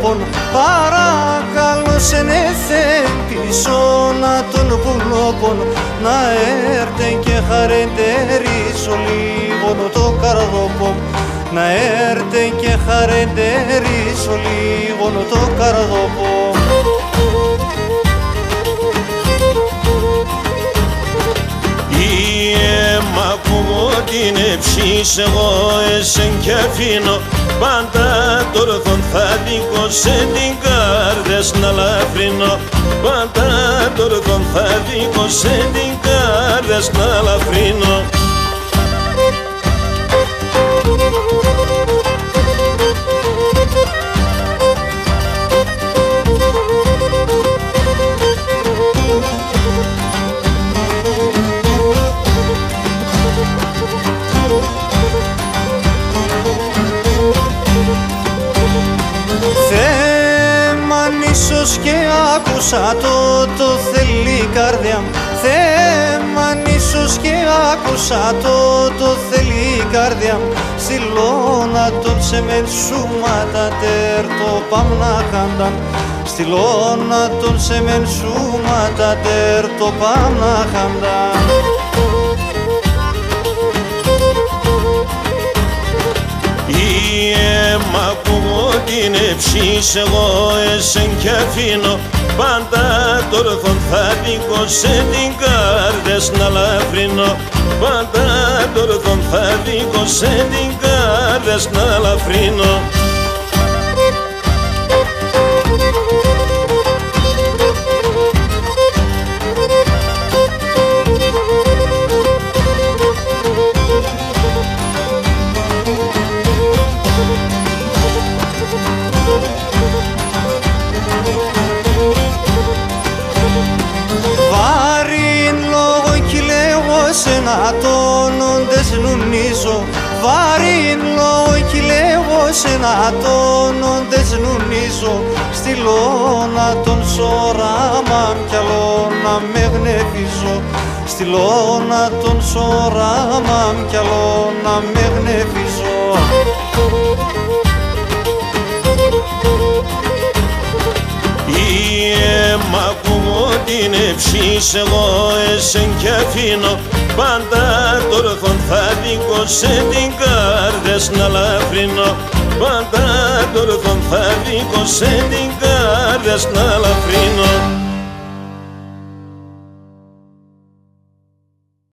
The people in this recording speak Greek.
τρόπον, παρακαλώ σε νεθέν πίσω να τον πουλόπον, να έρτε και χαρεντερίσω λίγο το καρδόπο, να έρτε και χαρεντερίσω λίγο το καρδόπο. Μ' ακούω την εψής εγώ εσέν κι αφήνω, πάντα τόρθον θα δίκω σε την κάρδες να λαφρύνω, πάντα τόρθον θα δίκω σε την κάρδες να λαφρύνω. Ίσως και άκουσα το θέλει η καρδιά μου, θέμαν ίσως και άκουσα το θέλει η καρδιά μου, στυλώνα τον σε μεν σούματα τέρτο παμ να χάνταν, στυλώνα τον σε μεν σούματα τέρτο παμ να χάνταν. Μ' ακούω την εψής εγώ εσέν κι αφήνω, πάντα τόρθον θα δίκω σε την κάρδες να λαφρύνω, πάντα τόρθον θα δίκω σε την κάρδες να λαφρύνω. Να τόνοντες νουνίζω, βαρύν λόγο κι λέγω σε να τόνοντες νουνίζω, στυλώνα τον σώραμα κι άλλο να με γνεβίζω, στυλώνα τον σώραμα κι άλλο να με γνεβίζω. Μ' ακούω την εψής εγώ εσέν κι αφήνω, πάντα τόρθον θα δίκω σε την κάρδες να λαφρύνω, πάντα τόρθον θα δίκω σε την κάρδες να λαφρύνω.